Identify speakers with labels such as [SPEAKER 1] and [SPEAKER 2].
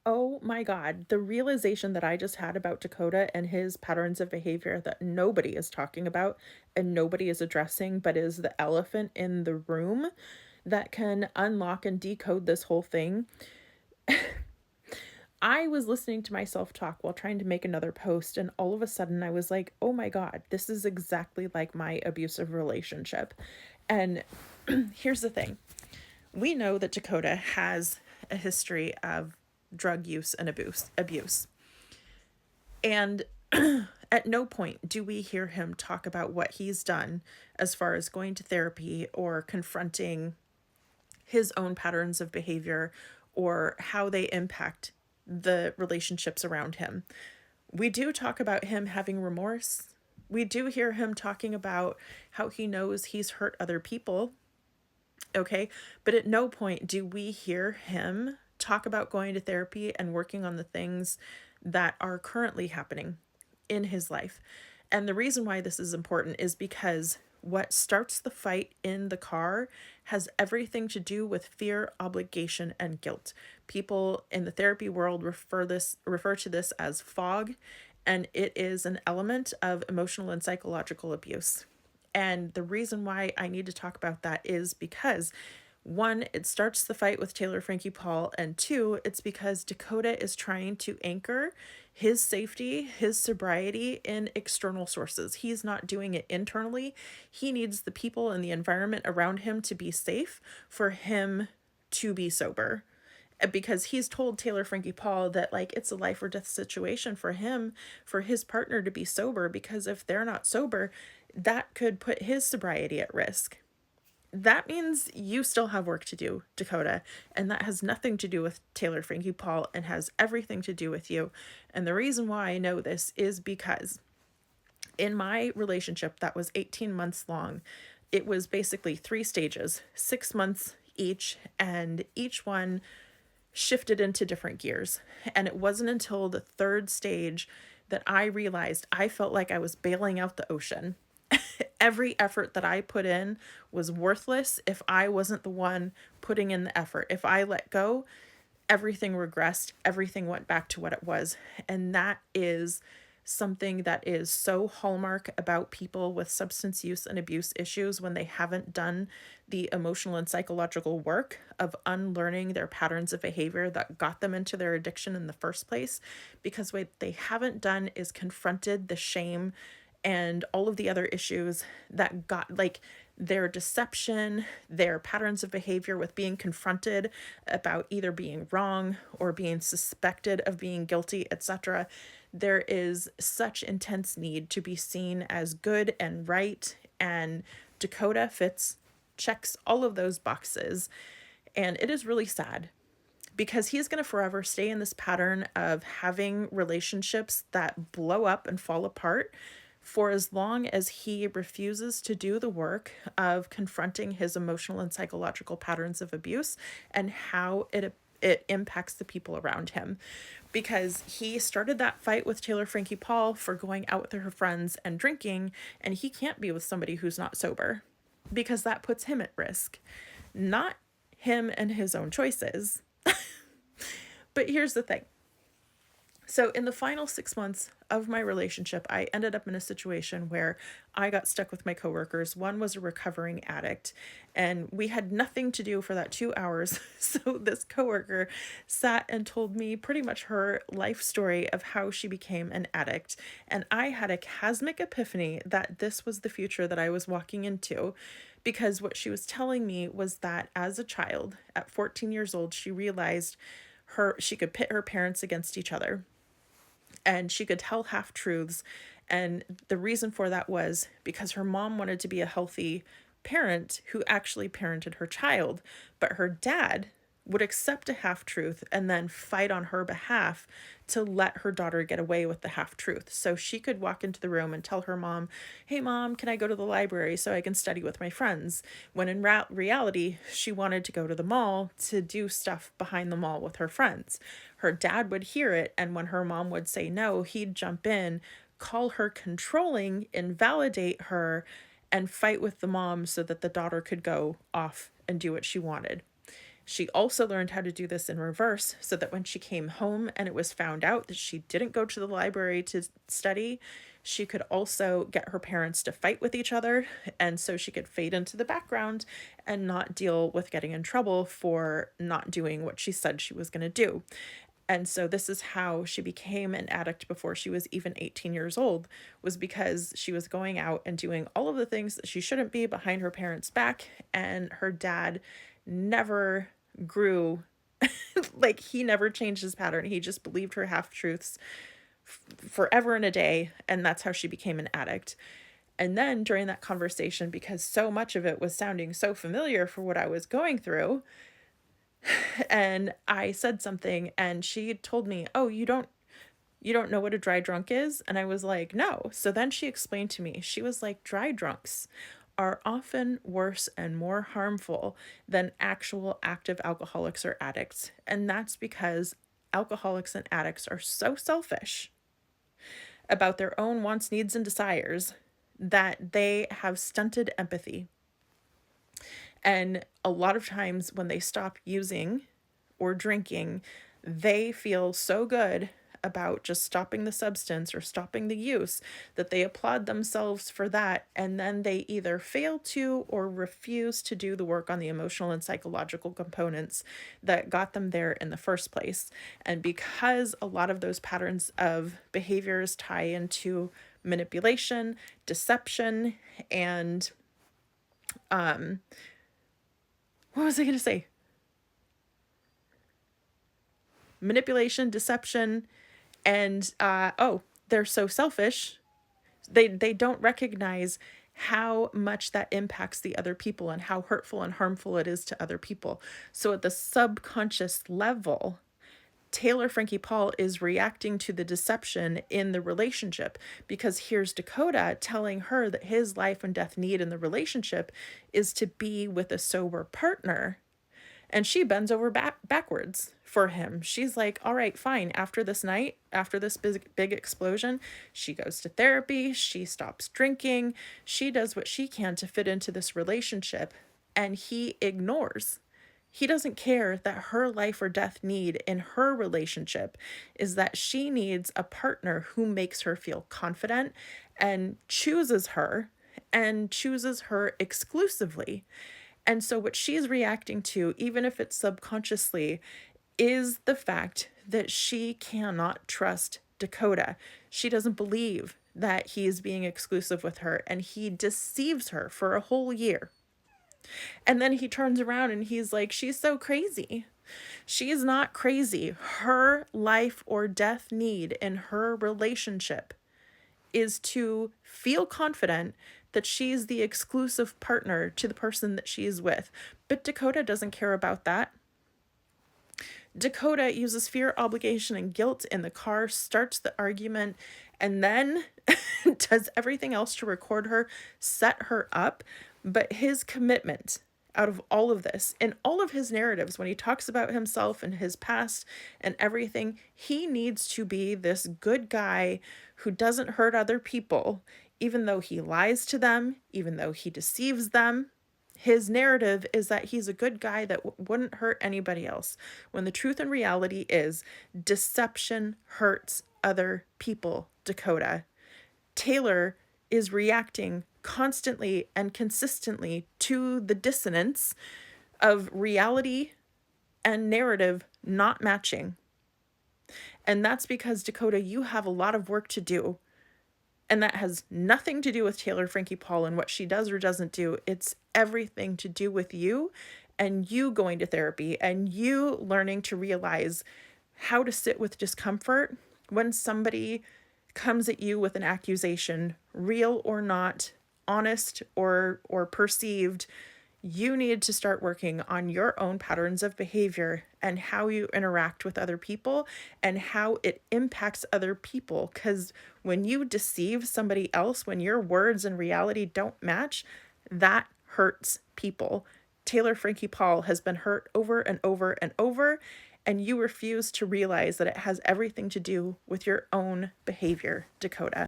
[SPEAKER 1] Oh my God. The realization that I just had about Dakota and his patterns of behavior that nobody is talking about and nobody is addressing, but is the elephant in the room that can unlock and decode this whole thing. I was listening to myself talk while trying to make another post, and all of a sudden I was like, oh my God, this is exactly like my abusive relationship. And here's the thing, we know that Dakota has a history of drug use and abuse. And at no point do we hear him talk about what he's done as far as going to therapy or confronting his own patterns of behavior or how they impact the relationships around him. We do talk about him having remorse. We do hear him talking about how he knows he's hurt other people. Okay. But at no point do we hear him talk about going to therapy and working on the things that are currently happening in his life. And the reason why this is important is because what starts the fight in the car has everything to do with fear, obligation, and guilt. People in the therapy world refer to this as fog, and it is an element of emotional and psychological abuse. And the reason why I need to talk about that is because one, it starts the fight with Taylor Frankie Paul, and two, it's because Dakota is trying to anchor his safety, his sobriety in external sources. He's not doing it internally. He needs the people and the environment around him to be safe for him to be sober, because he's told Taylor Frankie Paul that like it's a life or death situation for him, for his partner to be sober, because if they're not sober, that could put his sobriety at risk. That means you still have work to do, Dakota, and that has nothing to do with Taylor Frankie Paul and has everything to do with you. And the reason why I know this is because in my relationship that was 18 months long, it was basically 3 stages, 6 months each, and each one shifted into different gears. And it wasn't until the third stage that I realized I felt like I was bailing out the ocean. Every effort that I put in was worthless if I wasn't the one putting in the effort. If I let go, everything regressed, everything went back to what it was. And that is something that is so hallmark about people with substance use and abuse issues when they haven't done the emotional and psychological work of unlearning their patterns of behavior that got them into their addiction in the first place. Because what they haven't done is confronted the shame and all of the other issues that got like their deception, their patterns of behavior with being confronted about either being wrong or being suspected of being guilty, etc. There is such intense need to be seen as good and right, and Dakota checks all of those boxes. And it is really sad because he's going to forever stay in this pattern of having relationships that blow up and fall apart for as long as he refuses to do the work of confronting his emotional and psychological patterns of abuse and how it impacts the people around him. Because he started that fight with Taylor Frankie Paul for going out with her friends and drinking, and he can't be with somebody who's not sober because that puts him at risk, not him and his own choices. But here's the thing. So, in the final 6 months of my relationship, I ended up in a situation where I got stuck with my coworkers. One was a recovering addict, and we had nothing to do for that 2 hours. So, this coworker sat and told me pretty much her life story of how she became an addict. And I had a cosmic epiphany that this was the future that I was walking into. Because what she was telling me was that as a child, at 14 years old, she realized she could pit her parents against each other and she could tell half truths. And the reason for that was because her mom wanted to be a healthy parent who actually parented her child, but her dad would accept a half truth and then fight on her behalf to let her daughter get away with the half truth. So she could walk into the room and tell her mom, "Hey, mom, can I go to the library so I can study with my friends?" When in reality, she wanted to go to the mall to do stuff behind the mall with her friends. Her dad would hear it, and when her mom would say no, he'd jump in, call her controlling, invalidate her, and fight with the mom so that the daughter could go off and do what she wanted. She also learned how to do this in reverse so that when she came home and it was found out that she didn't go to the library to study, she could also get her parents to fight with each other. And so she could fade into the background and not deal with getting in trouble for not doing what she said she was going to do. And so this is how she became an addict before she was even 18 years old, was because she was going out and doing all of the things that she shouldn't be behind her parents' back. And her dad never grew, like he never changed his pattern. He just believed her half truths forever and a day. And that's how she became an addict. And then during that conversation, because so much of it was sounding so familiar for what I was going through, and I said something and she told me, "Oh, you don't know what a dry drunk is?" And I was like, "No." So then she explained to me. She was like, "Dry drunks are often worse and more harmful than actual active alcoholics or addicts. And that's because alcoholics and addicts are so selfish about their own wants, needs, and desires that they have stunted empathy. And a lot of times when they stop using or drinking, they feel so good about just stopping the substance or stopping the use that they applaud themselves for that. And then they either fail to or refuse to do the work on the emotional and psychological components that got them there in the first place. And because a lot of those patterns of behaviors tie into manipulation, deception, and what was I going to say? Manipulation, deception, and they're so selfish. They don't recognize how much that impacts the other people and how hurtful and harmful it is to other people. So at the subconscious level, Taylor Frankie Paul is reacting to the deception in the relationship, because here's Dakota telling her that his life and death need in the relationship is to be with a sober partner. And she bends over backwards for him. She's like, "All right, fine. After this night, after this big explosion," she goes to therapy. She stops drinking. She does what she can to fit into this relationship. And he ignores. He doesn't care that her life or death need in her relationship is that she needs a partner who makes her feel confident and chooses her exclusively. And so what she's reacting to, even if it's subconsciously, is the fact that she cannot trust Dakota. She doesn't believe that he is being exclusive with her, and he deceives her for a whole year. And then he turns around and he's like, "She's so crazy." She is not crazy. Her life or death need in her relationship is to feel confident that she's the exclusive partner to the person that she is with. But Dakota doesn't care about that. Dakota uses fear, obligation, and guilt in the car, starts the argument, and then does everything else to record her, set her up. But his commitment out of all of this, in all of his narratives, when he talks about himself and his past and everything, he needs to be this good guy who doesn't hurt other people, even though he lies to them, even though he deceives them. His narrative is that he's a good guy that wouldn't hurt anybody else, when the truth and reality is deception hurts other people, Dakota. Taylor is reacting constantly and consistently to the dissonance of reality and narrative not matching. And that's because, Dakota, you have a lot of work to do. And that has nothing to do with Taylor Frankie Paul and what she does or doesn't do. It's everything to do with you and you going to therapy and you learning to realize how to sit with discomfort when somebody comes at you with an accusation, real or not, honest or perceived. You need to start working on your own patterns of behavior and how you interact with other people and how it impacts other people. Because when you deceive somebody else, when your words and reality don't match, that hurts people. Taylor Frankie Paul has been hurt over and over and over, and you refuse to realize that it has everything to do with your own behavior, Dakota.